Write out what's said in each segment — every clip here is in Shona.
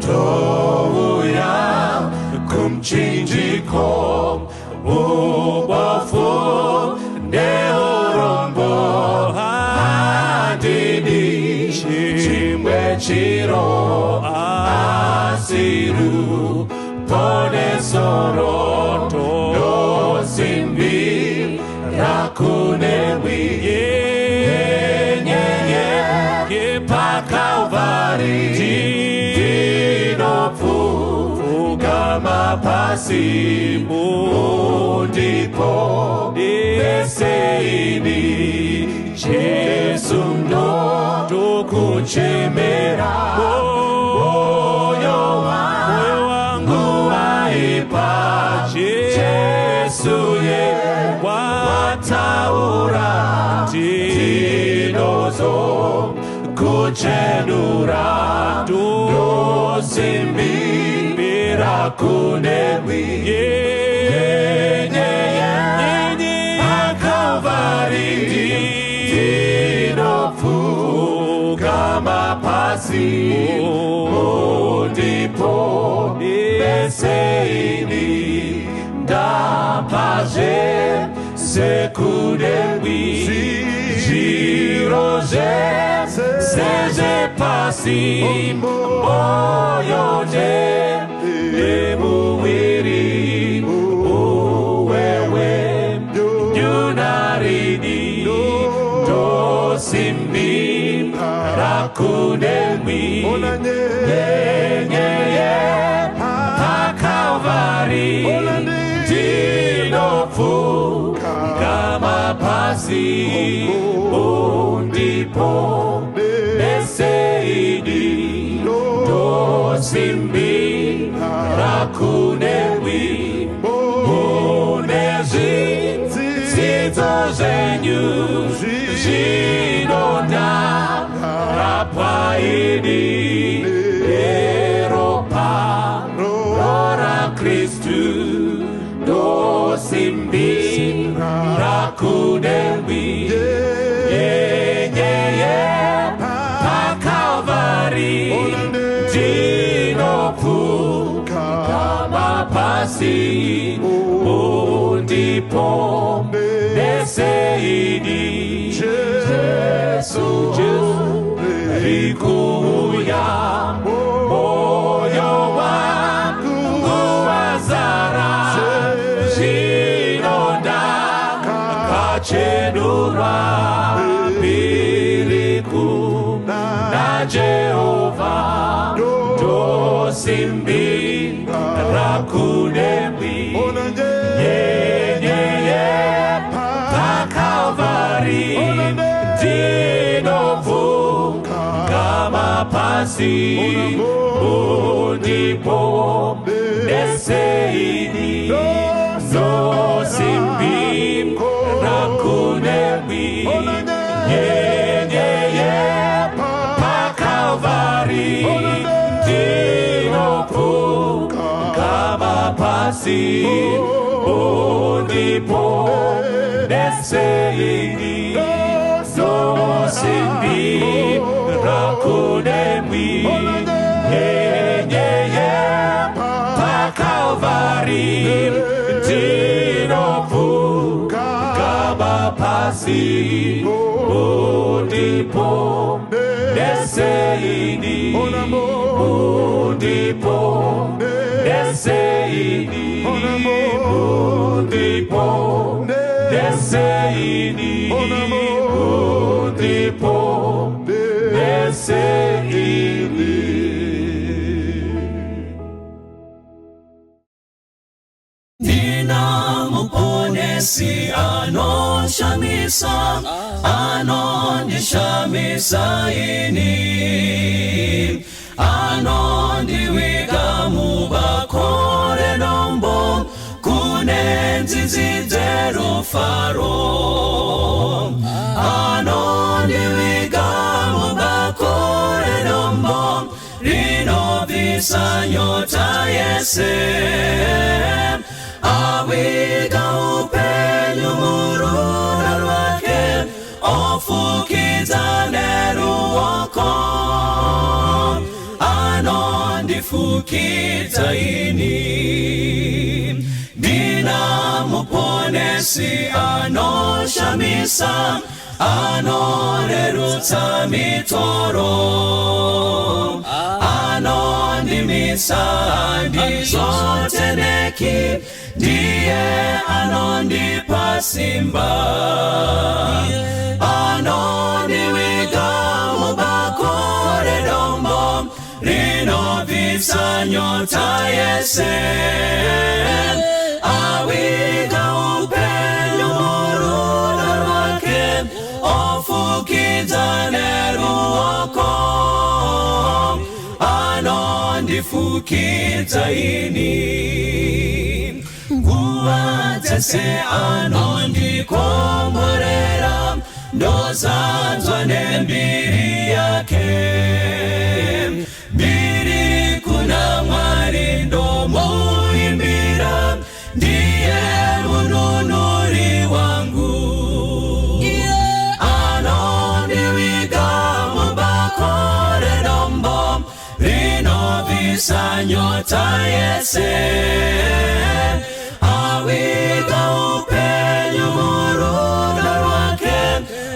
Touya kumchinjiko ubofu neorombo hadidi chimwe chiro asiru pone soroto dosimbi rakunewi ye pa Calvary dinofu kama pasimu ndipo beseini Jesu ndo tukuchemera moyo wangu waipa Jesu ye wataura dinozo kuchenura dosimbi birakunewi Calvary dinofu kama pasi ndipo beseini ndapaje sekunewi jiroje seje pasi moyoje emuwiri uwewe yunarini dosimbi rakunewi pa Calvary dinofu kama pasi ndipo beseini dosimbi rakunewi munezi zitozenyu zinona rapaini eropa rora Kristu dosimbi rakunewi pa Calvary dinofu kama pasi ndipo beseini Jesu rikuya moyo wangu wazara zinonda kachenura biliku na Jehova dosimbi rakunewi pa Calvary dinofu kama pasi ndipo beseini dosimbi rakunewi pa Calvary dinofu kama pasi ndipo beseini dosimbi rakunewi pa Calvary dinofu kama pasi ndipo beseini ndipo beseini ndipo beseini ndipo beseini. Nina muponesi anoshamisa anondishamisa ini anondiwiga mubakore nombo kunenzizi zerufaro anondiwiga mubakore nombo rinovisa nyota yese awiga upenyu murura rwake ofukiza neruoko anondifu anondifukidza ini. Ndina muponesi anoshamisa, anorerutsa mitoro, anondimisa ndizoteneki, ndiye anondipa simba, anondiwiga mubakore dombo, rinovisa nyota yese, awiga upenyu muruda rwake, ofukidza neruoko, anondifukidza ini. Nguva dzese anondikomborera, ndozadzwa nembiri yake. Mbiri kuna Mwari ndomuimbira, ndiye mununuri wangu. Anondiwiga mubakore dombo, rinovisa nyota yese, awiga upenyu muruda rwake,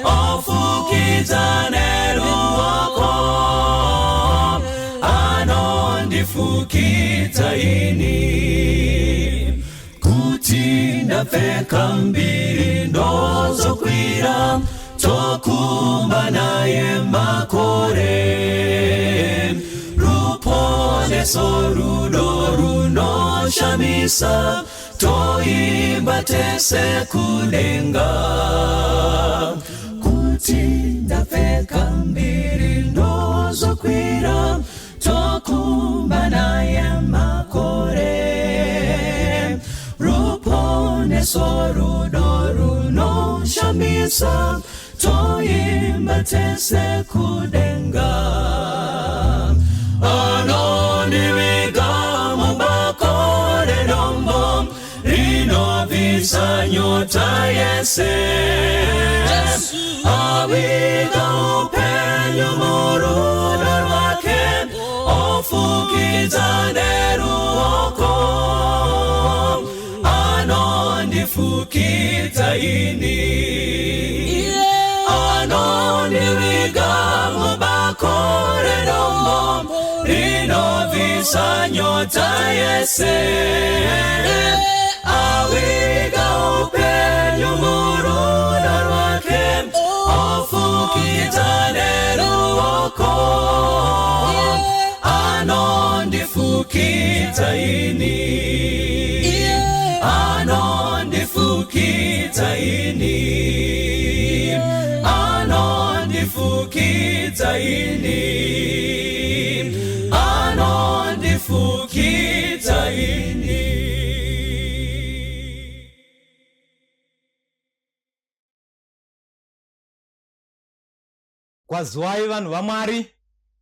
ofukidza neruoko, anondifukidza ini. Kuti ndapfeka mbiri ndozokwira, tokumba naye makore, ruponeso rudo runoshamisa, toimba tese kudenga. Kuti ndapfeka mbiri ndozokwira, tokumba naye makore, ruponeso rudo runoshamisa, toimba tese kudenga. Anondiwiga mubakore dombo, rinovisa nyota yese, awiga upenyu muruda rwake, ofukidza neruoko, anondifukidza ini. Anondiwiga mubakore dombo, rinovisa nyota yese, awiga upenyu muruda rwake, ofukidza neruoko, anondifukidza ini. Anondifukidza ini. Anondifukidza ini. Anondifukidza ini. Kwazwai vanhu vaMwari,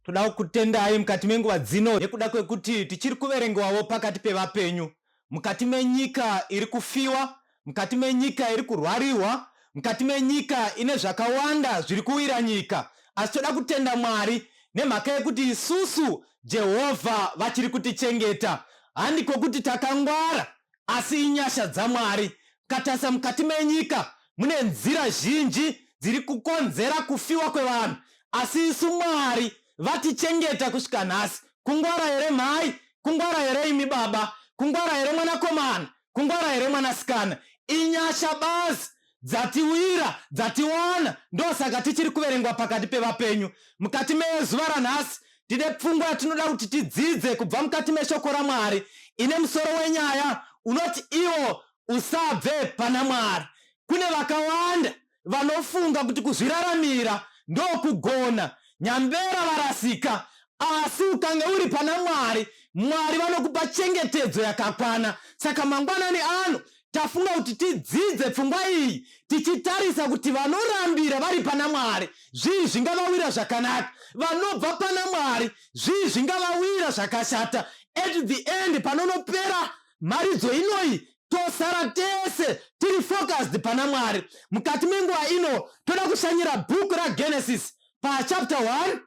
toda kutendai mukati menguva dzino nekuda kwekuti tichiri kuverengewawo pakati pevapenyu, mukati menyika iri kufiwa, mukati menyika iri kurwarirwa, mukati menyika ine zvakawanda zviri kuwira nyika. Asi toda kutenda Mwari nemhaka yekuti isusu Jehovha vachiri kutichengeta. Handiko kuti takangwara, asi inyasha dzaMwari. Katasa mukati menyika mune nzira zhinji dziri kukonzera kufiwa kwevanhu, asi isu Mwari vatichengeta kusvika nhasi. Kungwara here mhai? Kungwara here imi baba? Kungwara here mwanakomana? Kungwara here mwanasikana? Inyasha basi dzatiwira dzatiwana, ndosaka tichiri kuverengwa pakati pevapenyu. Mukati mezuva ranhasi tine pfungwa yatinoda kuti tidzidze kubva mukati meshoko raMwari ine musoro wenyaya unoti iwo usabve pana Mwari. Kune vakawanda vanofunga kuti kuzviraramira ndokugona, nyambera varasika, asi ukange uri pana Mwari, Mwari vanokupa chengetedzo yakakwana. Saka mangwanani ano tafunga kuti tidzidze pfungwa iyi tichitarisa kuti vanorambira vari pana Mwari zvii zvingavawira zvakanaka, vanobva pana Mwari zvii zvingavawira zvakashata. At the end panonopera mharidzo inoyi tosara tese tiri focused pana Mwari. Mukati menguva ino toda kushanyira bhuku raGenesis pachapter 1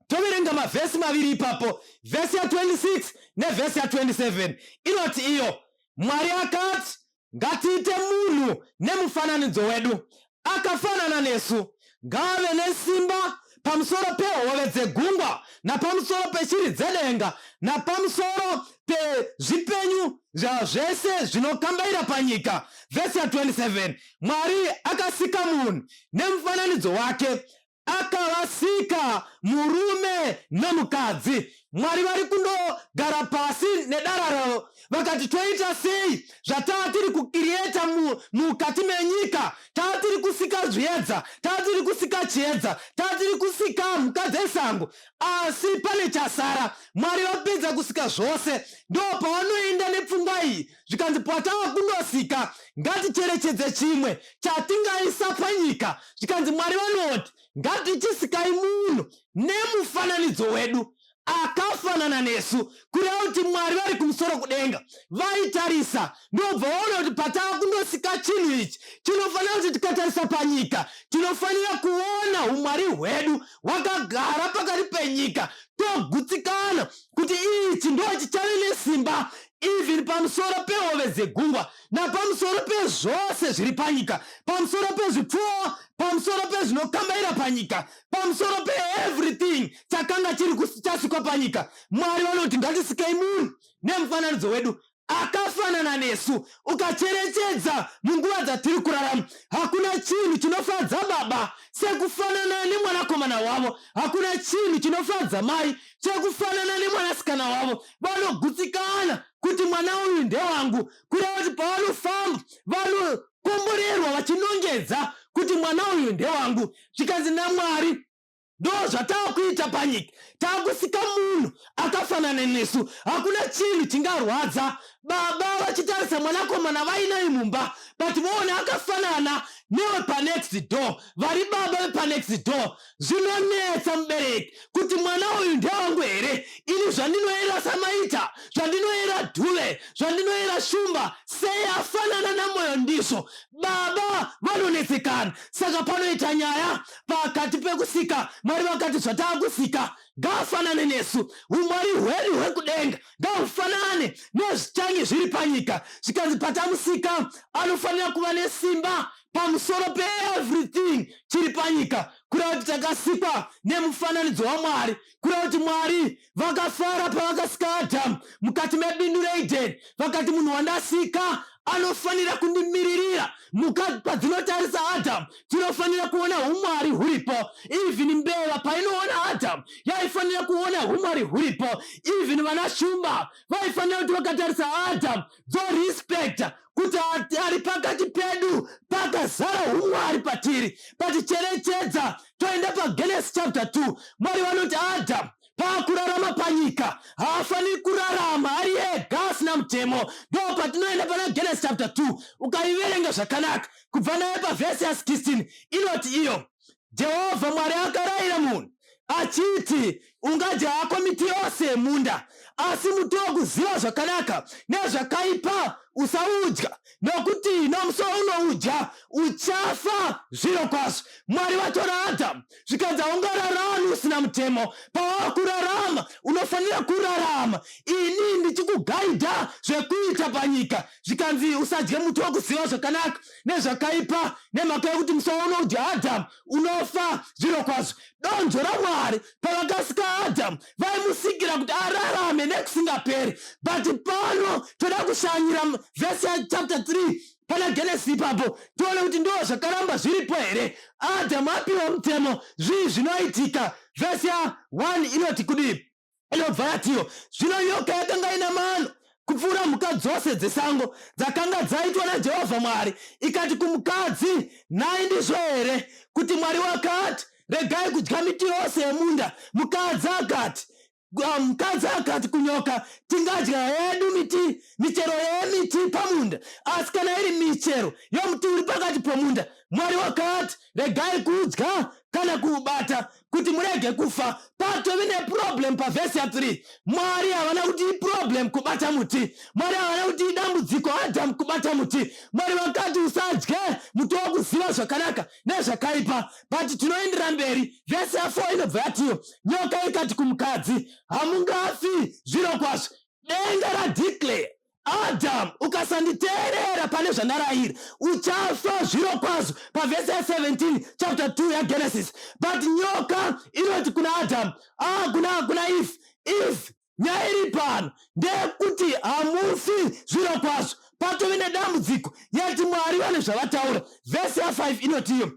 toverenga mavhesi maviri ipapo, vhesi ya 26 nevhesi ya 27. Inoti iyo, Mwari akati ngatiite munhu nemufananidzo wedu, akafanana nesu, ngave nesimba pamusoro pehove dzegungwa napamusoro peshiri dzedenga napamusoro pezvipenyu zvese zvinokambaira panyika. Vhesi ya 27, Mwari akasika munhu nemufananidzo wake, akavasika murume nemukadzi. Mwari vari kundogara pasi nedara ravo vakati toita sei zvatatiri kukirieta mukati menyika, tatiri kusika zviedza, tatiri kusika chiedza, tatiri kusika mhuka dzesango, asi pane chasara. Mwari vapedza kusika zvose, ndo pavanoenda nepfungwa iyi zvikanzi patava kundosika ngaticherechedze chimwe chatingaisa panyika. Zvikanzi Mwari vanoti ngatichisika munhu nemufananidzo wedu, akafanana nesu, kureva kuti Mwari vari kumusoro kudenga vaitarisa, ndobva vaona kuti patava kundosika chinhu ichi chinofanira kuti tikatarisa panyika tinofanira kuona umwari hwedu hwakagara pakati penyika, togutsikana kuti ichi ndo chichave nesimba even pamusoro pehove dzegungwa napamusoro pezvose zviri panyika, pamusoro pezvipfuwo, pamusoro pezvinokambaira panyika, pamusoro pe-everything chakanga chasikwa panyika. Mwari vanoti ngatisikei munhu nemufananidzo wedu, akafanana nesu. Ukacherechedza munguva dzatiri kurarama, hakuna chinhu chinofadza baba sekufanana nemwanakomana wavo, hakuna chinhu chinofadza mai sekufanana nemwanasikana wavo. Vanogutsikana kuti mwana uyu ndewangu, kureva kuti pavanofamba vanokomborerwa vachinongedza kuti mwana uyu ndewangu. Zvikanzi naMwari ndo zvatava kuita panyika, takusika munhu akafanana nesu. Hakuna chinhu chingarwadza baba vachitarisa mwanakomana vainaye mumba but voona akafanana newe panext door, vari baba vepanext door. Zvinonetsa mubereki kuti mwana uyu ndewangu here, ini zvandinoera samaita, zvandinoera dhuve, zvandinoera shumba, sei afanana namwoyo ndizvo. Baba vanonetsekana. Saka panoita nyaya pakati pekusika. Mwari vakati zvatava kusika ngafanane nesu, umwari hwedu hwekudenga ngahufanane nezvichange zviri panyika. Zvikanzi patamusika anofanira kuva nesimba pamusoro pe-everything chiri panyika, kureva kuti takasikwa nemufananidzo waMwari, kureva kuti Mwari vakafara pavakasika Adhamu mukati mebindu reEdheni, vakati munhu wandasika anofanira kundimiririra. Mukati padzinotarisa Adhamu dzinofanira kuona umwari huripo. Even mbeva painoona Adhamu yaifanira kuona umwari huripo. Even vanashumba vaifanira kuti vakatarisa Adhamu dzorespekta kuti ari pakati pedu pakazara umwari patiri, paticherechedza. Toenda paGenesis chapter 2, Mwari vanoti Adhamu paakurarama panyika haafaniri kurarama ari ega asina mutemo. Ndo patinoenda pana Genesis chapter 2 ukaiverenga zvakanaka kubva naye pavhesi ya 16, inoti iyo Jehovha Mwari akarayira munhu achiti ungadya hako miti yose yemunda, asi muti wokuziva zvakanaka nezvakaipa usaudya, nokuti nomusoro unoudya uchafa zviro kwazvo. Mwari vatora Adhamu zvikanzi haungararami usina mutemo. Pawakurarama unofanira kurarama, ini ndichikugaidha zvekuita panyika. Zvikanzi usadye muti wokuziva zvakanaka nezvakaipa, nemhaka yekuti musoro unoudya Adhamu unofa zviro kwazvo. Donzvo raMwari pavakasika Adhamu vaimusikira kuti ararame nekusingaperi, but pano toda kushanyira vhesi ya chapter 3 pana Genesis ipapo tione kuti ndo zvakaramba zviripo here. Adhamu apiwa mutemo, zvii zvinoitika. Vhesi ya 1 inoti kudii, inobva yatiyo zvino nyoka yakanga ina mano kupfuura mhuka dzose dzesango dzakanga dzaitwa naJehovha Mwari, ikati kumukadzi, nhai ndizvo here kuti Mwari wakati regai kudya miti yose yemunda? Mukadzi akati kunyoka, tingadya hedu michero yemiti pamunda, asi kana iri michero yomuti uri pakati pomunda, Mwari wakati regai kudya kana kuubata kuti murege kufa. Patove neproblem pavhesi ya 3. Mwari havana kuti iproblem kubata muti, Mwari havana kuti idambudziko Adhamu kubata muti. Mwari vakati usadye muti wokuziva zvakanaka nezvakaipa, but tinoendera mberi. Vhesi ya4 inobva yatiyo, nyoka ikati kumukadzi, hamungafi zviro kwazvo, denga radeclare, Adam, ukasanditeerera pane zvandarayira, uchafa zviro kwazvo. Pavhesi ya 17 chapter 2 ya Genesis. But nyoka inoti kuna Adam, kuna Eve, nyaya iri pano ndeyekuti hamufi zviro kwazvo. Patove nedambudziko yeti Mwari vane zvavataura. Vhesi ya 5 inotiyo,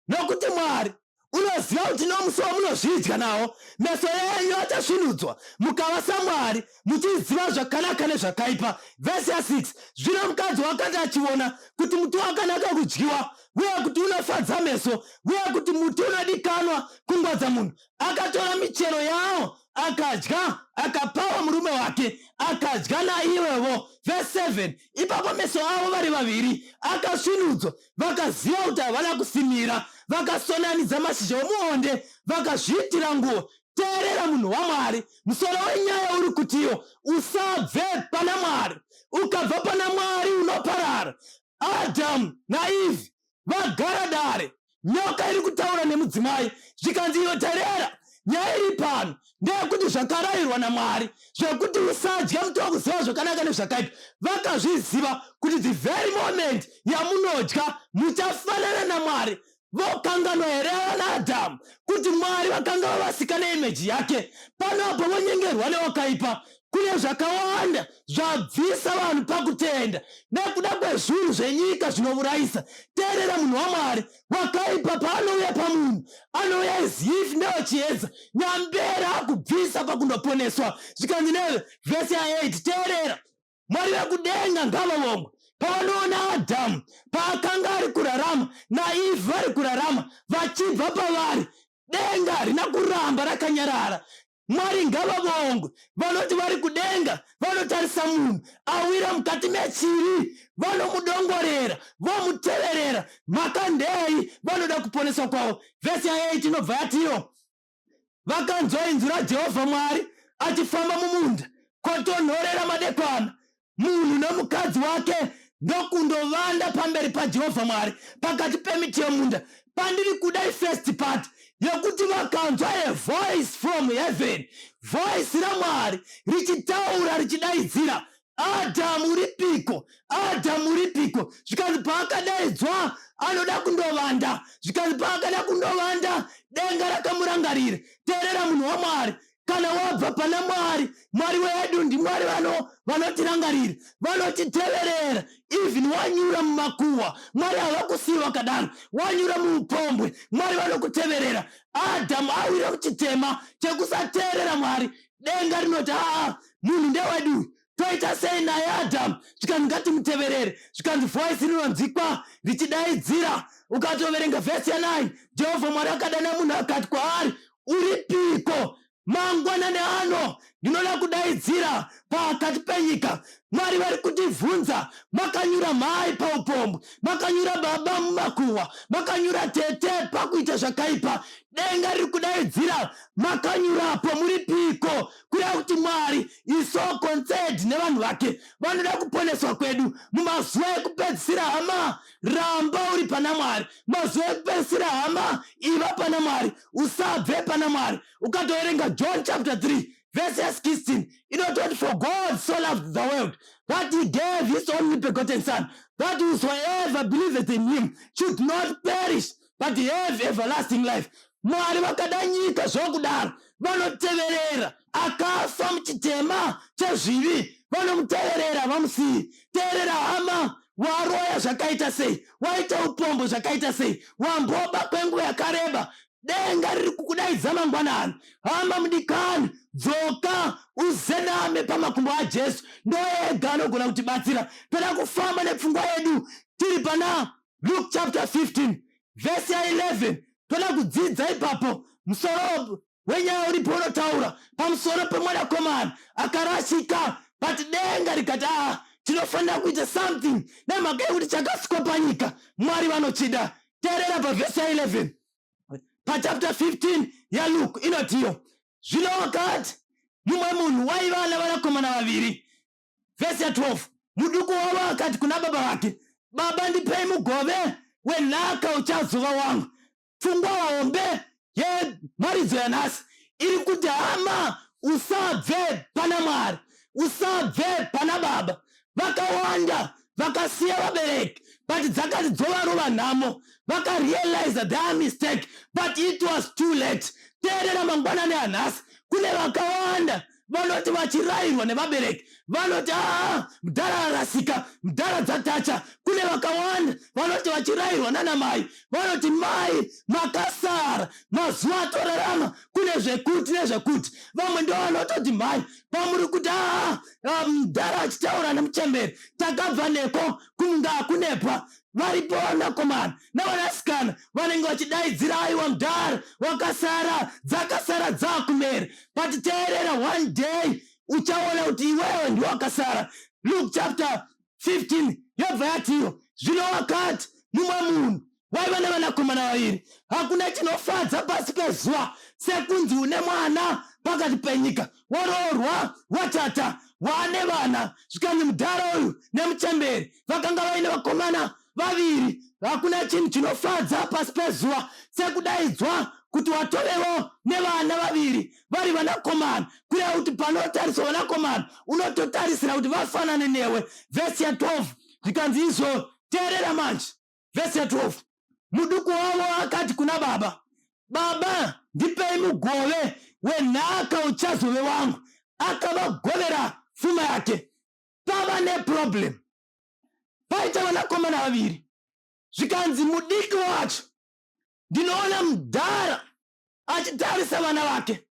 nokuti Mwari unoziva kuti nomusi wamunozvidya nawo meso yenyu achasvinudzwa, mukava saMwari muchiziva zvakanaka nezvakaipa. Vhesi ya 6, zvino mukadzi wakati achiona kuti muti wakanaka kudyiwa uye kuti unofadza meso uye kuti muti unodikanwa kungwadza munhu, akatora michero yawo akadya, akapawo murume wake akadya naiwewo. Vhesi 7, ipapo meso avo vari vaviri akasvinudzwa, vakaziva kuti havana kusimira, vakasonanidza mashizha omuonde vakazviitira nguo. Teerera munhu waMwari, musoro wenyaya uri kutiyo, usabve pana Mwari. Ukabva pana Mwari unoparara. Adamu naEve vagara dare, nyoka iri kutaura nemudzimai zvikanzi iwe teerera, nyaya iri pano ndeyekuti zvakarayirwa naMwari zvekuti usadya muti wokuziva zvakanaka nezvakaipa. Vakazviziva kuti the very moment yamunodya muchafanana naMwari. Vokanganwa here naAdamu kuti Mwari vakanga vavasika neimeji yake. Panopo vonyengerwa newakaipa. Kune zvakawanda zvabvisa vanhu pakutenda nekuda kwezvinhu zvenyika zvinourayisa. Teerera munhu waMwari, wakaipa paanouya pamunhu anouya ezifi newechiedza, nyambera akubvisa pakundoponeswa. Zvikanzi nevhesi ya 8, teerera, Mwari vekudenga ngavavongwe pavanoona Adamu paakanga ari kurarama naEve vari kurarama vachibva pavari, denga harina kuramba rakanyarara. Mwari ngavavongwe, vanoti vari kudenga vanotarisa munhu awira mukati mechiri, vanomudongorera, vomuteverera, mhaka ndei vanoda kuponeswa kwavo. Vhesi ya 8 inobva yatiyo, vakanzwa inzwi raJehovha Mwari achifamba mumunda kotonhorera madekwana, munhu nomukadzi wake ndokundovanda pamberi paJehovha Mwari pakati pemiti yomunda. Pandiri kudai first part yokuti vakanzwa a voice from heaven, voice raMwari richitaura richidaidzira, Adamu uripiko, Adamu uripiko. Zvikanzi paakadaidzwa anoda kundovanda, zvikanzi paakada kundovanda denga rakamurangarira. Teerera munhu waMwari, kana wabva pana Mwari, Mwari wedu ndiMwari vanotirangarira, vanotiteverera. Even wanyura mumakuwa, Mwari havakusiya wakadaro, wanyura muupombwe, Mwari vanokuteverera. Adamu awira muchitema chekusateerera Mwari, denga rinoti munhu ndewedu, toita sei naye Adamu, zvikanzi ngatimuteverere. Zvikanzi voice rinonzwikwa richidaidzira. Ukatoverenga vhesi ya 9, Jehovha Mwari akadana munhu akati kwaari, uripiko? Mangwanani ano ndinoda kudaidzira pakati penyika. Mwari vari kutivhunza, makanyura mai paupombwe, makanyura baba mumakuwa, makanyura tete pakuita zvakaipa, denga riri kudaidzira, makanyurapo muripiko? Kureva kuti Mwari is so concerned nevanhu vake, vanoda kuponeswa kwedu. Mumazuva ekupedzisira hama, ramba uri pana Mwari. Mazuva ekupedzisira hama, iva pana Mwari, usabve pana Mwari. Ukatoverenga John chapter 3 verse 16, inototi for God so loved the world that he gave his only begotten son, that whosoever believeth in him should not perish but have everlasting life. Mwari vakadanyika zvokudaro, vanoteverera. Akafa muchitema chezvivi, vanomuteverera vamusiyi. Teerera hama, waroya zvakaita sei, waita upombo zvakaita sei, wamboba kwenguva yakareba, denga riri kukudaidza mangwanani. Hama mudikani, dzoka uzename pamakumbo aJesu, ndoega anogona kutibatsira. Toda kufamba nepfungwa yedu tiri pana Luke chapter 15 verse ya 11. Toda kudzidza ipapo musoro wenyaya uripo unotaura pamusoro pemwanakomana akarashika, but denga rikati tinofanira kuita something nemhaka yekuti chakasikwa panyika Mwari vanochida. Teerera pavhesi ya 11 pachapter 15 ya Luke inotiyo, zvino wakati mumwe munhu waiva navanakomana vaviri. Vhesi ya 12, muduku wavo akati kuna baba vake, baba ndipei mugove wenhaka uchazova wangu. Pfungwa waombe yemharidzo yanhasi iri kuti hama usabve pana Mwari, usabve pana Baba. Vakawanda vakasiya vabereki, but dzakati dzovarova nhamo, vakarealize their mistake, but it was too late. Teerera mangwanani anhasi, kune vakawanda vanoti vachirayirwa nevabereki, vanoti mudhara arasika, mudhara dzatacha. Kune vakawanda vanoti vachirayirwa nana mai, vanoti mai makasara, mazuva atorarama kune zvekuti nezvekuti. Vamwe ndo vanototi mai pamuri kuti mudhara achitaura nemuchemberi, takabva neko kunga kunepa. Varipo vanakomana navanasikana vanenge vachidaidzira aiwa mudhara wakasara, dzakasara dzakumeri. But teerera, one day uchaona kuti iwewe ndi wakasara. Luke chapter 15 yobva yatiyo, zvino wakati mumwe munhu waiva nevanakomana vaviri. Hakuna chinofadza pasi pezuva sekunzi une mwana pakati penyika, waroorwa, watata, waane vana. Zvikanzi mudhara uyu nemuchemberi vakanga vaine vakomana vaviri. Hakuna chinhu chinofadza pasi pezuva sekudaidzwa kuti watovewo nevana vaviri vari vanakomana. Kureva kuti panotariswa vanakomana unototarisira kuti vafanane newe. Vhesi ya 12 zvikanzi izvo, teerera manje. Vhesi ya 12, muduku wavo akati kuna baba, baba ndipei mugove wenhaka uchazove wangu. Akavagovera pfuma yake. Pava neproblem. Paita vanakomana vaviri. Zvikanzi mudiki wacho, ndinoona mudhara achitarisa vana vake,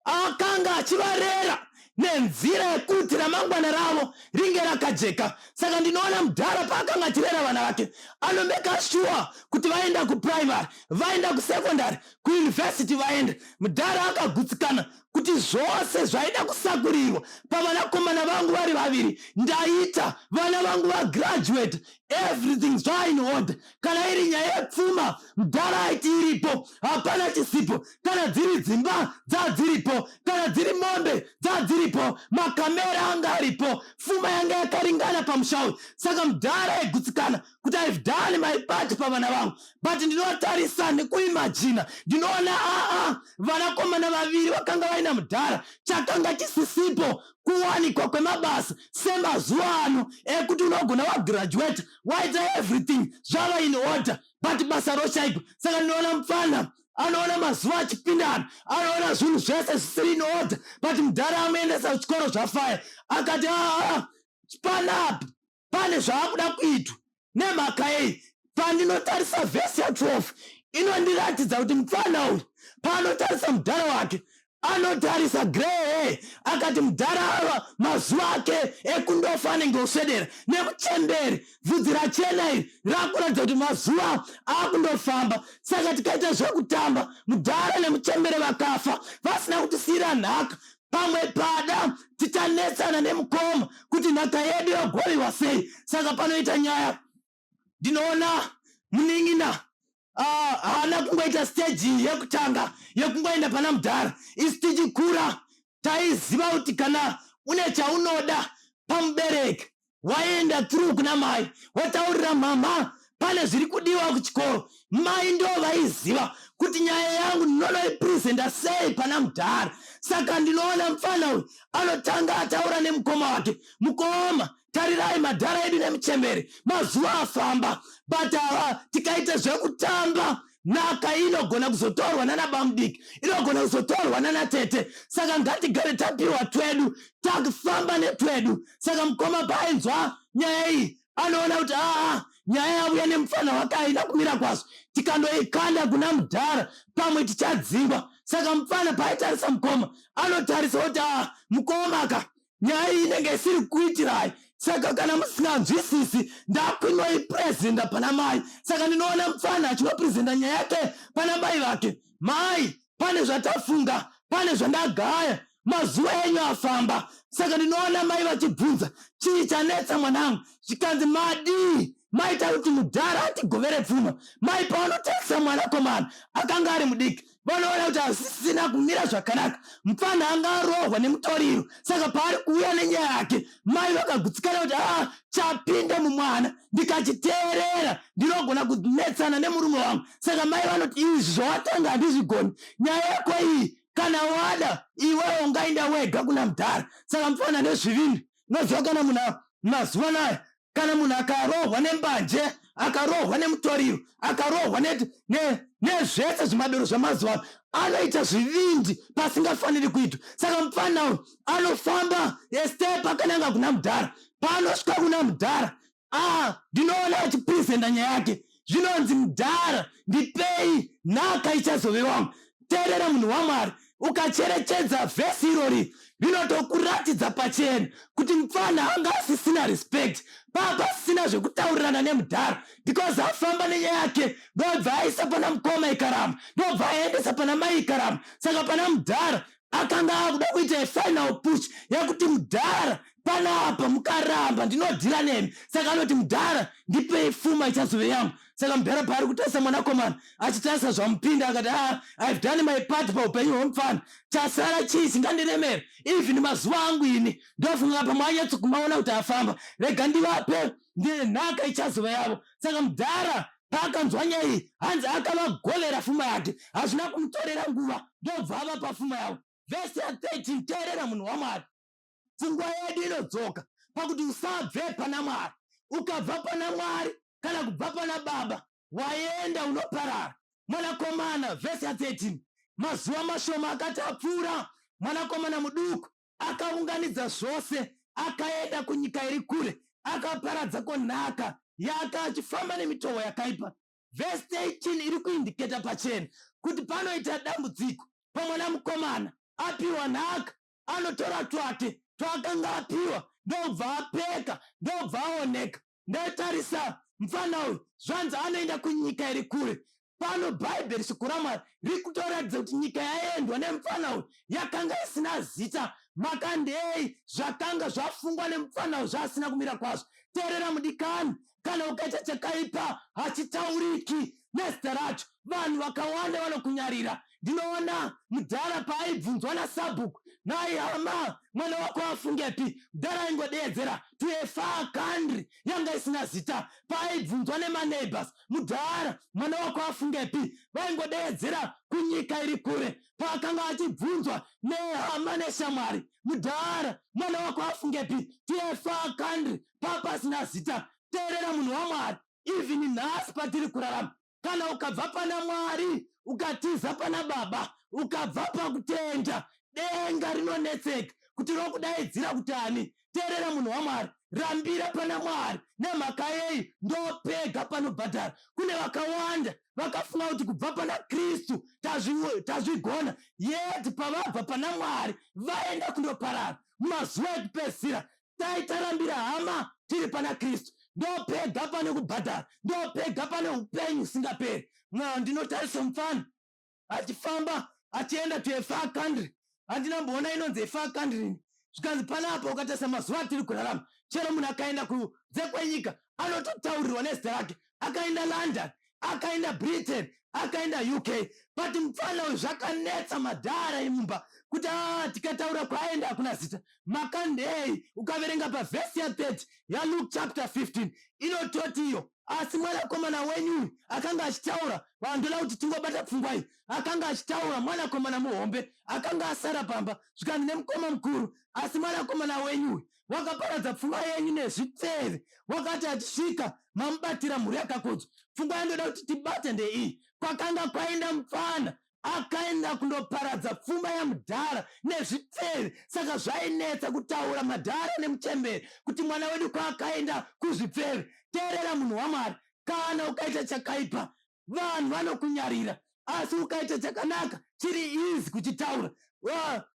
akanga achivarera nenzira yekuti ramangwana ravo ringe rakajeka. Saka ndinoona mudhara paakanga achirera vana vake anomeka sure kuti vaenda kuprimary, vaenda kusekondari, kuuniversity vaenda. Mudhara akagutsikana kuti zvose zvaida kusakurirwa pavanakomana vangu vari vaviri ndaita. Vana vangu vagraduate, everything zva in order. Kana iri nyaya yepfuma, mudhara aiti iripo, hapana chisipo. Kana dziri dzimba dzadziripo, kana dziri mombe dzadziripo, makamera anga aripo, pfuma yanga yakaringana pamushauri. Saka mudhara aigutsikana kuti I've done my part pavana vangu, but ndinotarisa nekuimagina, ndinoona vanakomana vaviri vakanga vaina mudhara. Chakanga chisisipo kuwanikwa kwemabasa semazuva ano ekuti unogona wagraduate, waita everything zvava in order, but basa roshaikwa. Saka ndinoona mufana anoona mazuva achipindana, anoona zvinhu zvese zvisiri in order, but mudhara amuendesa kuchikoro zvafaya. Akati panapi pane zvaakuda kuitwa nemhaka yei. Pandinotarisa vhesi ya 12 inondiratidza kuti mufana uyu paanotarisa mudhara wake anotarisa grey. Akati mudhara ava mazuva ake ekundofa anenge oswedera, nemuchemberi bvudzi rachena iri rakuratidza kuti mazuva akundofamba. Saka tikaita zvekutamba, mudhara nemuchemberi vakafa vasina kutisiyira nhaka. Pamwe pada tichanetsana nemukoma kuti nhaka yedu yogoviwa sei. Saka panoita nyaya, ndinoona muning'ina haana kungoita stage yekutanga yekungoenda pana mudhara. Isi tichikura taiziva kuti kana une chaunoda pamubereki waenda through kuna mai, wataurira mama pane zviri kudiwa kuchikoro, mai ndo vaiziva kuti nyaya yangu ndinonoipresenta sei pana mudhara. Saka ndinoona mufana uyu anotanga ataura nemukoma wake, mukoma tarirai madhara edu nemuchemberi mazuva afamba, but tikaita zvekutamba nhaka inogona kuzotorwa nana bamudiki, inogona kuzotorwa nana tete. Saka ngatigare tapiwa twedu, takufamba netwedu. Saka mukoma painzwa nyaya iyi anoona kuti nyaya yauya nemufana wake haina kumira kwazvo, tikandoikanda kuna mudhara pamwe tichadzingwa. Saka mufana paitarisa mukoma anotarisa kuti mukoma nyaya iyi inenge isiri kuitirai. Saka kana musinganzwisisi ndakunoipresenta pana mai. Saka ndinoona mufana achinopresenta nyaya yake pana mai vake. Mai, pane zvatafunga, pane zvandagaya, mazuva enyu afamba. Saka ndinoona mai vachibvunza, chii chanetsa mwanangu? Zvikanzi madi maita kuti mudhara atigovere pfuma. Mai paanotarisa mwanakomana akanga ari mudiki, vanoona kuti hazisina kumira zvakanaka. Mufana anga arohwa nemutoriro, saka paari kuuya nenyaya yake mai vakagutsikana kuti chapinda mumwana ndikachiteerera ndinogona kunetsana nemurume wangu. Saka mai vanoti izvi zvawatanga handizvigoni, nyaya yako iyi kana wada iwewe ungaenda wega kuna mudhara. Saka mufana nezvivindi noziva kana munhu mazuva naya kana munhu akarohwa nembanje, akarohwa nemutoriro, akarohwa nezvese zvimadoro zvamazuva anoita zvivindi pasingafaniri kuitwa. Saka mufana uyu anofamba estepa akananga kuna mudhara. Paanosvika kuna mudhara ndinoona achipresenta nyaya yake, zvinonzi mudhara ndipei nhaka ichazove wangu. Teerera munhu waMwari, ukacherechedza vhesi irori rinotokuratidza pachena kuti mufana anga asisina respect, papa asisina zvekutaurirana nemudhara, because afamba nenyaya yake ndobva aisa pana mukoma ikaramba, ndobva aendesa pana mai ikaramba. Saka pana mudhara akanga akuda kuita final push yakuti mudhara panapa mukaramba ndinodhira nemi. Saka anoti mudhara ndipei pfuma ichazove yangu. Saka mudhara paari kutarisa mwanakomana achitarisa zvamupinda akati I've done my part paupenyu hwomufana, chasara chii chingandiremera even mazuva angu ini. Ndofunga pamwanyatsokumaona kuti afamba, rega ndivape nhaka ichazova yavo. Saka mudhara paakanzwa nyaya iyi hanzi akavagolera pfuma yake, hazvina kumutorera nguva, ndobva ava papfuma yavo. Vhesi ya13, teerera munhu waMwari, pfungwa yedu inodzoka pakuti usabve pana Mwari. Ukabva pana Mwari kana kubva pana baba waenda unoparara. Mwanakomana, vhesi ya13, mazuva mashoma akati apfuura, mwanakomana muduku akaunganidza zvose akaenda kunyika iri kure, akaparadzako nhaka yake achifamba nemitoo yakaipa. Vhesi 18 iri kuindiketa pachena kuti panoita dambudziko pamwana mukomana apiwa nhaka, anotora twake twakanga apiwa ndobva apeka, ndobva aoneka. Ndotarisa mufana uyu zvanzi anoenda kunyika iri kure. Pano bhaibheri shoko raMwari riri kutoratidza kuti nyika yaendwa nemufana uyu yakanga isina zita. Makandei zvakanga zvafungwa nemufana uyu zvaasina kumira kwazvo. Teerera mudikani, kana ukaita chakaipa hachitauriki nezita racho, vanhu vakawanda vanokunyarira. Ndinoona mudhara paaibvunzwa naSabhuku, nai hama mwana wako afungepi, mudhara aingodeedzera to a far country yanga isina zita. Paaibvunzwa nemaneighbors, mudhara mwana wako afungepi, vaingodeedzera kunyika iri kure. Paakanga achibvunzwa nehama neshamwari, mudhara mwana wako afungepi, to a far country, papa asina zita. Teerera munhu waMwari, even nhasi patiri kurarama, kana ukabva pana Mwari ukatiza pana baba, ukabva pakutenda, denga rinonetseka kuti rokudaidzira kutani. Teerera munhu waMwari, rambira pana Mwari. Nemhaka yei ndopega panobhadhara. Kune vakawanda vakafunga kuti kubva pana Kristu tazvigona, yeti pavabva pana Mwari vaenda kundoparara. Mumazuva ekupedzisira taitarambira hama tiri pana Kristu, ndopega pane kubhadhara, ndopega pane upenyu usingaperi. Ndinotarisa mufana achifamba achienda to a far country. Handinamboona inonzi a far country. Zvikanzi panapa ukatarisa mazuva atiri kurarama, chero munhu akaenda kunze kwenyika anototaurirwa nezita rake. Akaenda London, akaenda Britain, akaenda UK. But mufana uyu zvakanetsa madhara emumba kuti tikataura kwaenda hakuna zita. Makandei ukaverenga pavhesi ya30 yaLuke chapter 15 inototi iyo, asi mwanakomana wenyu akanga achitaura, vandoda kuti tingobata pfungwa iyi, akanga achitaura mwanakomana muhombe akanga asara pamba. Zvikanzi nemukoma mukuru, asi mwanakomana wenyu wakaparadza pfungwa yenyu nezvitseve, wakati achisvika mamubatira mhuri yakakodzwa. Pfungwa yandoda kuti tibate ndeiyi, kwakanga kwaenda mufana akaenda kundoparadza pfuma yamudhara nezvitseve. Saka zvainetsa kutaura madhara nemuchemberi kuti mwana wedu kwaakaenda kuzvitseve. Teerera munhu waMwari, kana ukaita chakaipa vanhu vanokunyarira, asi ukaita chakanaka chiri izi kuchitaura.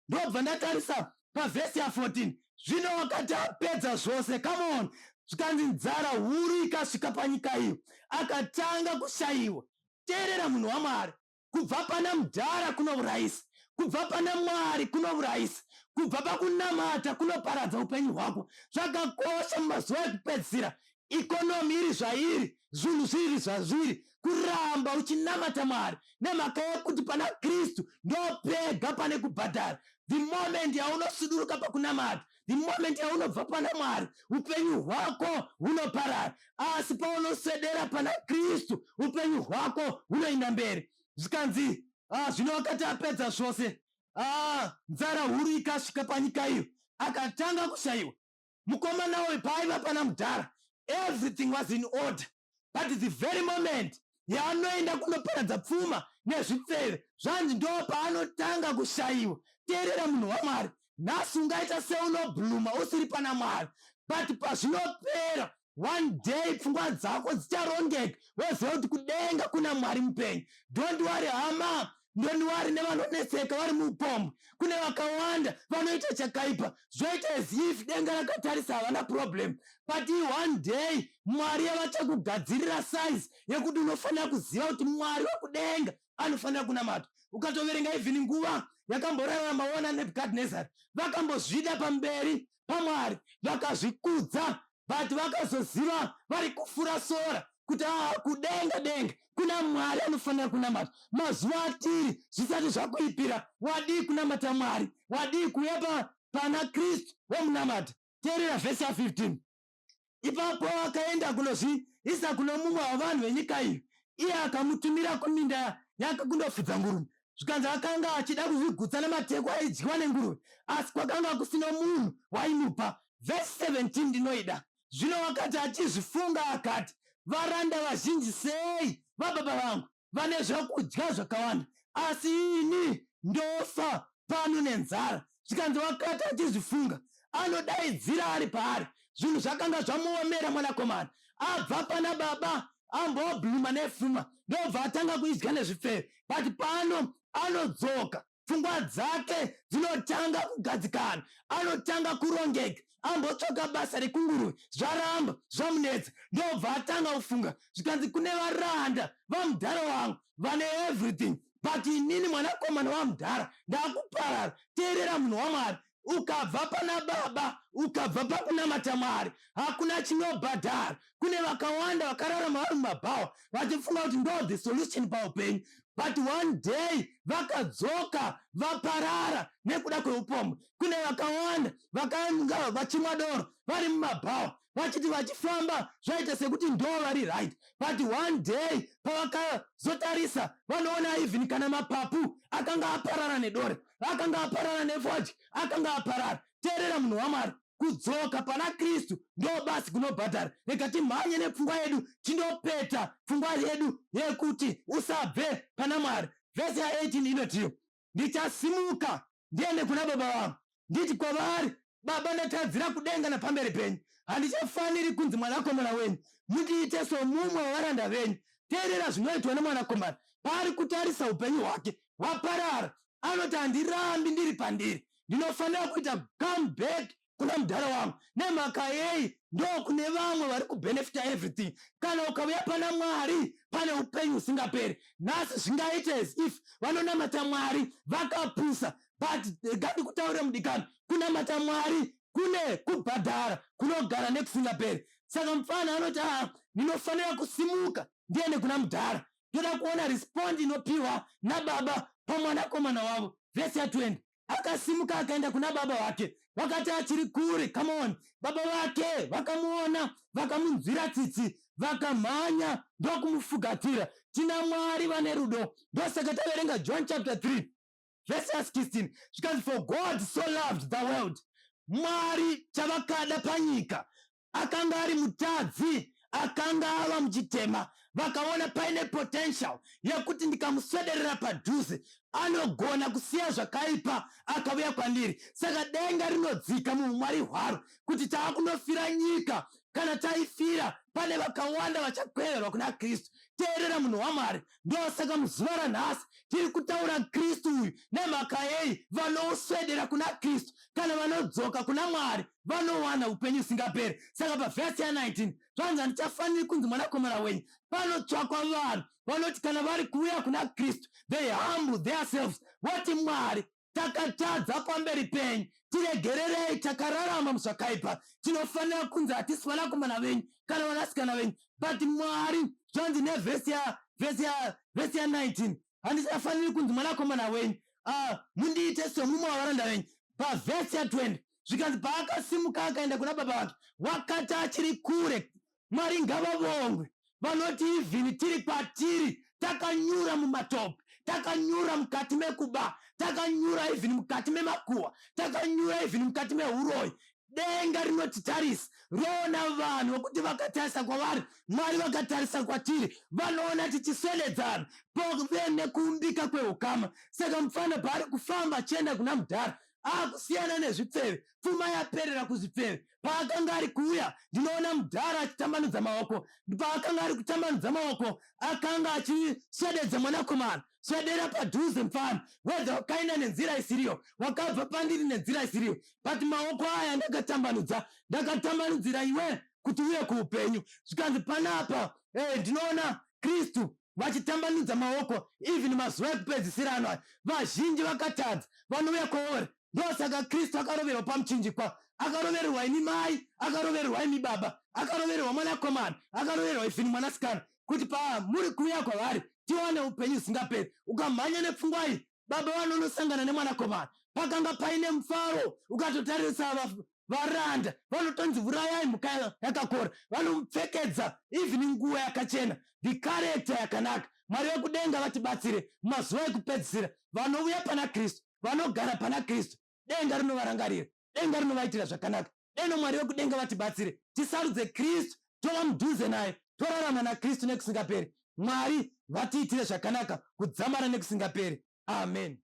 Ndobva ndatarisa pavhesi ya14, zvino wakati apedza zvose, come on, zvikanzi nzara huru ikasvika panyika iyo, akatanga kushayiwa. Teerera munhu waMwari, kubva pana mudhara kunourayisa, kubva pana Mwari kunourayisa, kubva pakunamata kunoparadza upenyu hwako. Zvakakosha mumazuva ekupedzisira, ikonomi iri zvairi zvinhu zviri zvazviri kuramba uchinamata Mwari nemhaka yekuti pana Kristu ndopega pane kubhadhara. The moment yaunosuduruka pakunamata, the moment yaunobva pana Mwari, upenyu hwako hunoparara. Asi paunoswedera pana Kristu, upenyu hwako hunoenda mberi. Zvikanzi zvino wakati apedza zvose, nzara huru ikasvika panyika iyo, akatanga kushayiwa. Mukomana uyu paaiva pana mudhara, everything was in order. But the very moment yaanoenda kunoparadza pfuma nezvitseve, zvanzi ndo paanotanga kushayiwa. Teerera munhu waMwari, nhasi ungaita seunobhluma usiri pana Mwari, but pazvinopera one day pfungwa dzako dzicharongeka, woziva kuti kudenga kuna Mwari mupenyu. Don't worry hama, don't worry nevanoneseka vari muupombo. Kune vakawanda vanoita chakaipa, zvoita as if denga rakatarisa havana problem, but one day Mwari yavachakugadzirira size yekuti unofanira kuziva kuti Mwari wakudenga anofanira kunamata. Ukatoverenga even nguva yakamborarama maona Nebukadnezari, vakambozvida pamberi paMwari, vakazvikudza, but vakazoziva vari kufura sora kuti kudenga kuna Mwari anofanira kunamata. Mazuva atiri zvisati zvakuipira, wadii kunamata Mwari, wadii kuuya pana Kristu womunamata. Teerera vhesi 15. Ipapo akaenda kunozviisa kuno mumwe wavanhu venyika iyo, iye akamutumira kuminda yake kundofudza nguruve. Zvikanzi akanga achida kuzvigutsa namateko aidyiwa nenguruve, asi kwakanga kusina munhu waimupa. Vhesi 17 ndinoida. Zvino wakati achizvifunga akati, varanda vazhinji sei vababa vangu vane zvokudya zvakawanda, asi ini ndofa pano nenzara. Zvikanzi wakati achizvifunga, anodaidzira ari paari. Zvinhu zvakanga zvamuomera mwanakomana. Abva pana baba ambobhluma nepfuma, ndobva atanga kuidya nezvifeve, but pano anodzoka, pfungwa dzake dzinotanga kugadzikana, anotanga kurongeka. Ambotsvaka basa rekunguruve, zvaramba zvamunetsa, ndobva atanga kufunga. Zvikanzi kune varanda vamudhara wangu vane everything, but inini mwanakomana wamudhara ndakuparara. Teerera munhu waMwari, ukabva pana baba ukabva pakunamata Mwari, hakuna chinobhadhara. Kune vakawanda vakararama vari mumabhawa vachifunga kuti ndo the solution paupenyu, but one day vakadzoka vaparara nekuda kweupombo. Kune vakawanda vakanga vachimwa doro vari mumabhawa vachiti vachifamba zvaita sekuti ndo vari right, but one day pavakazotarisa vanoona even kana mapapu akanga aparara nedore, akanga aparara nefodya, akanga aparara. Teerera munhu waMwari, kudzoka pana Kristu ndo basi kunobhadhara. Rega timhanye nepfungwa yedu tindopeta pfungwa yedu yekuti usabve pana Mwari. Vhesi 18 inotiyo, ndichasimuka ndiende kuna baba vangu nditi kwavari, baba ndatadzira kudenga napamberi penyu, handichafaniri kunzi mwanakomana wenyu, mundiite somumwe wavaranda venyu. Teerera zvinoitwa nemwanakomana, paari kutarisa upenyu hwake hwaparara, anoti handirambi ndiri pandiri, ndinofanira kuita comeback kuna mudhara wangu. Nemhaka yei ndo kune vamwe vari kubenefita everything. Kana ukauya pana Mwari pane upenyu usingaperi. Nhasi zvingaita as if vanonamata Mwari vakapusa, but ngati kutaure mudikano, kunamata Mwari kune kubhadhara kunogara nekusingaperi. Saka mufana anoti ndinofanira kusimuka ndiende kuna mudhara. Toda kuona respondi inopiwa nababa pamwanakomana wavo. Vhesi 20, akasimuka akaenda kuna baba wake, wakati achiri kure. Come on, baba wake vakamuona, vakamunzwira tsitsi, vakamhanya ndokumufugatira. Tina Mwari vane rudo. Ndosaka taverenga John chapter 3 verse 16. Because for God so loved the world, Mwari chavakada panyika, akanga ari mutadzi, akanga ava muchitema, vakaona paine potential yekuti ndikamuswederera padhuze anogona kusiya zvakaipa akauya kwandiri. Saka denga rinodzika muumwari hwaro kuti taakunofira nyika. Kana taifira pane vakawanda vachakweverwa kuna Kristu. Teerera munhu waMwari, ndosaka muzuva ranhasi tiri kutaura Kristu uyu. Nemhaka yei vanoswedera kuna Kristu kana vanodzoka kuna Mwari vanowana upenyu usingaperi. Saka pavhesi 19 zvanzi handichafaniri kunzi mwanakomana wenyu. Panotsvakwa vanhu vanoti kana vari kuuya kuna Kristu they humble themselves, voti Mwari takatadza pamberi penyu, tiregererei takararama muzvakaipa, tinofanira kunzi hatisi vanakomana venyu kana vanasikana venyu, but Mwari zvanzi nevhesi ya 19 handisafaniri kunzi mwanakomana wenyu mundiite somumwe wavaranda venyu. Pavhesi ya 20 zvikanzi paakasimuka akaenda kuna baba vake wakati achiri kure. Mwari ngavavongwe vanoti ivhini tiri kwatiri takanyura mumatope, takanyura mukati mekuba, takanyura ivhini mukati memakuwa, takanyura ivhini mukati mehuroyi. Denga rinotitarisa roona vanhu vokuti vakatarisa kwavari, Mwari vakatarisa kwatiri, vanoona tichiswededzana pove nekuumbika kweukama. Saka mufana paari kufamba achienda kuna mudhara akusiyana nezvipfeve, pfuma yaperera kuzvipfeve. Paakanga ari kuuya ndinoona mudhara achitambanudza maoko, paakanga ari kutambanudza maoko akanga achiswededza mwanakomana. Swedera padhuze mfana, wedza wakaenda nenzira isiriyo, wakabva pandiri nenzira isiriyo, but maoko aya ndakatambanudzira iwe kuti uye kuupenyu. Zvikanzi panapa ndinoona Kristu vachitambanudza maoko even mazuva ekupedzisira ano aya. Vazhinji vakatadza vanouya kwauri, ndosaka Kristu akaroverwa pamuchinjikwa, akarovererwa imi mai, akarovererwa imi baba, akarovererwa mwanakomana, akarovererwa ifini mwanasikana, kuti pamuri kuuya kwavari tiwane upenyu usingaperi. Ukamhanya nepfungwa iyi, baba vanonosangana nemwanakomana, pakanga paine mufaro, ukatotarisa varanda vanotonzi vurayai mhuka yakakora, vanomupfekedza even nguo yakachena, the character yakanaka. Mwari vekudenga vatibatsire mazuva ekupedzisira, vanouya pana Kristu, vanogara pana Kristu, denga rinovarangarira, denga rinovaitira zvakanaka. Deno Mwari vekudenga vatibatsire tisarudze Kristu, tova mudhuze naye, torarama naKristu nekusingaperi. Mwari vatiitire zvakanaka kudzamara nekusingaperi. Amen.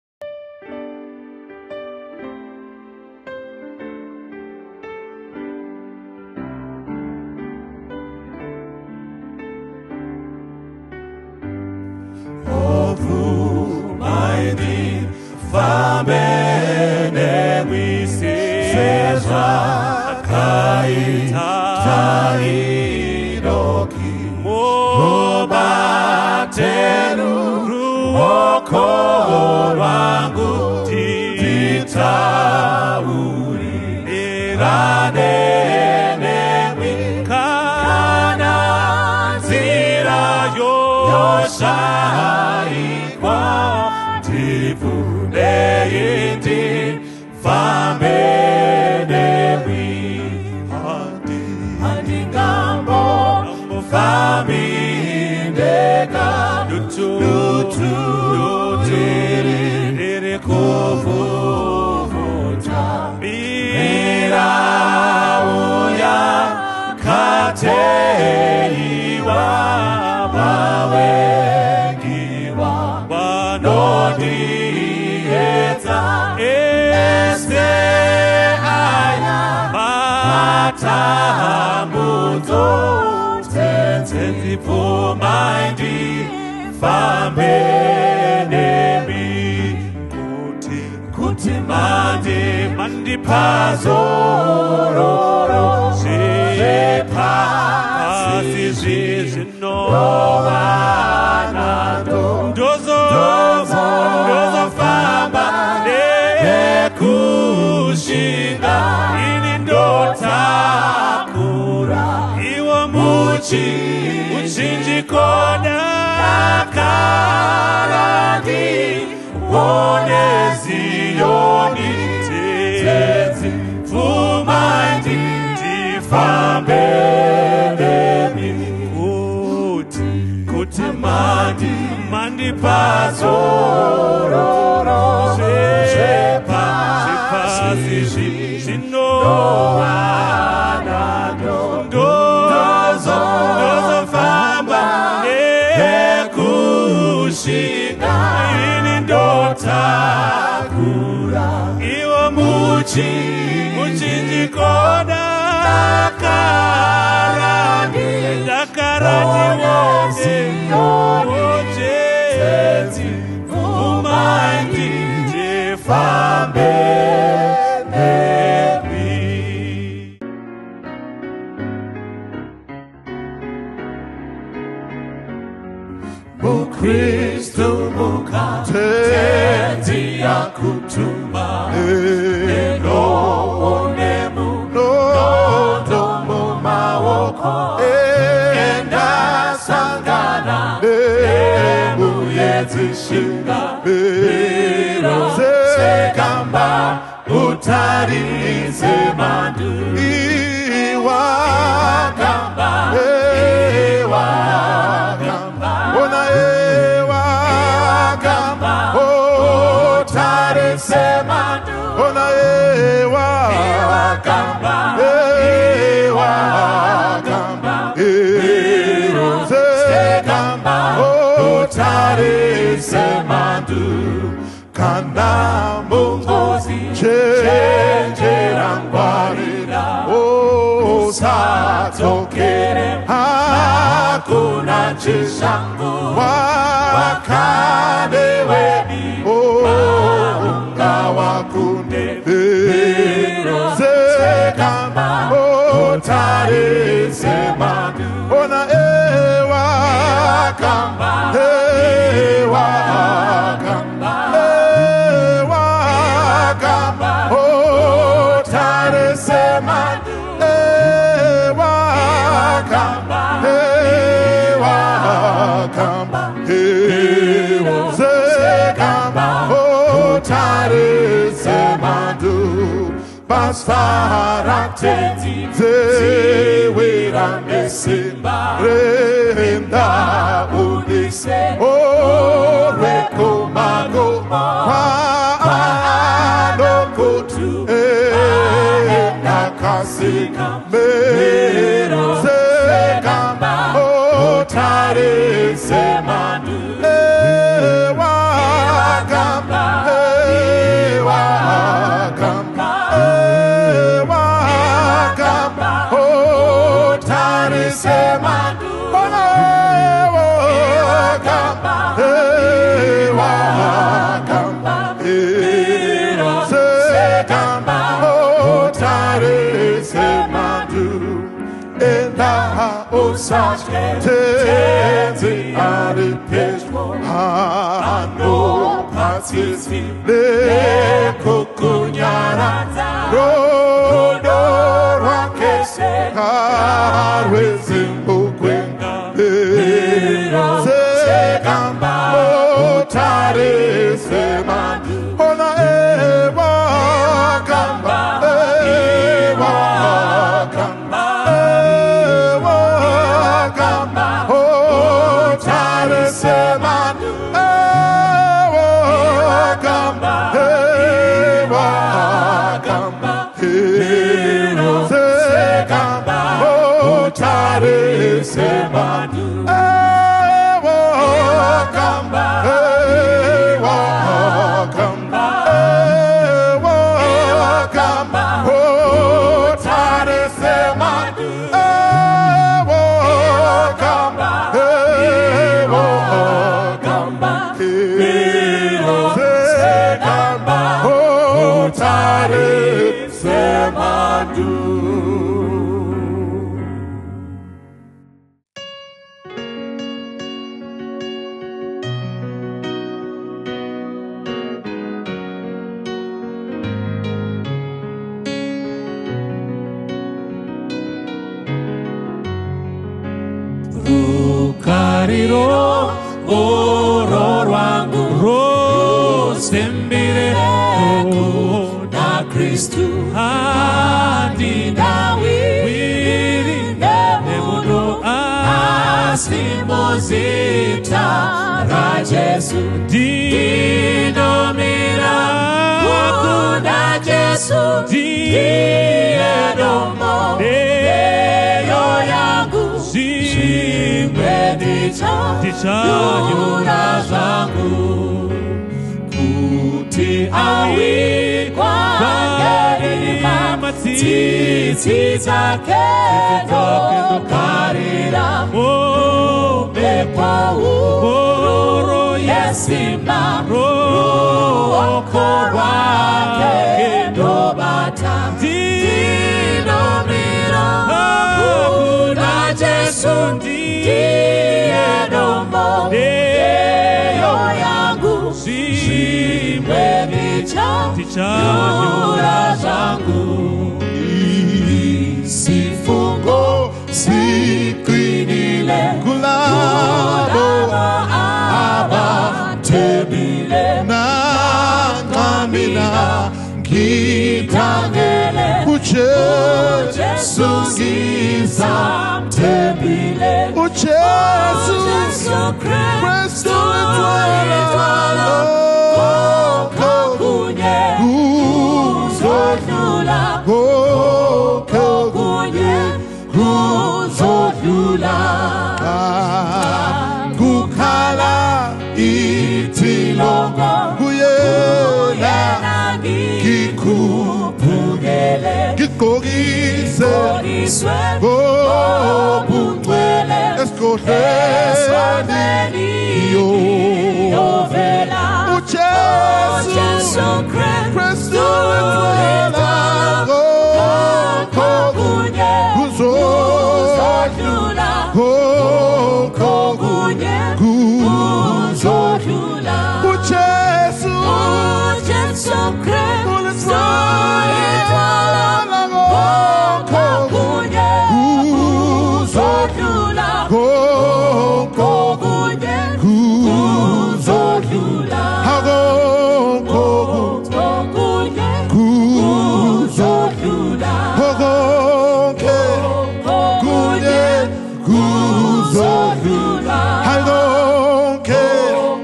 Mighty Famene we say Kai Tairoki Mobatenu Ruoko wangu Titauri Iranene Kana Zira Yoshai Kwa Tivune Indi Famene we Andi Gambo Famindeka Lutu Iri Kuvuvuta Mira Uya Kateiwa Bawengiwa Banodi Eta Este Aya Matamuto Tenzi Pumaindi Famene Kuti mandi pazororo Sepasi zizino Wanado Dozo famba Nekushinga Ini ndotakura Iwa Muchinji koda Karadi Wone Zioni Tezi Fumaindi Tifambelemi Kuti mandi pazororo Sepasi zino Dozo famba Nekushinga Ini ndotakura Iwa Muchinji koda Dakarani Wojezi Umaindi Jefambelemi Mukristu Tenzi yakutuma Eno onemu Nodo mu mawoko Enda zishinda biro sekamba utarize mandu iwakamba ona iwakamba utarize mandu ona iwakamba utarize mandu kana mungozi chenjerangwarira usatokere hakuna chishangu wakane weni maunga wakunde sekamba utarize mandu ona ewa kamba Bastarate zewera mesimba renda unise oreko mago anokotu nakasika mero sekamba otare semandu Tenzi aripeshmo ano pasisi le kukunyara rodo rakese karwezi mbukwenda sekamba otare semandu ona ewa kamba Semandu kamba kamba otare semandu kamba otare semandu. Rukariro oro rwangu rosembire na Kristu hadi dawiri nemuno asimozita ra Jesu dinomira wakunda Jesu diedomo deyo yangu Tichanyura zangu kuti awi kwa matiti zake no karira mepa uro yesima ruokora kendo bata dinomira kuna Jesu deyo yangu tichanyura zangu sifungo sikwinile kulabo aba Sungiza Tembile Uchesu Kristu itwala Kokunye Uzodlula Kokunye Uzodlula Kukhala itilongo Kuyena Kikupungele Kikogise Obungwele Eskodeni Yovela Uchesu Kristu itwala Kokunye Uzodlula Kokunye Uzodlula Uchesu Kristu itwala Kokunye Uzodlula Kokunye Uzodlula Kokunye Uzodlula Kokunye Uzodlula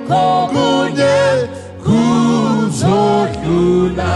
Kokunye Uzodlula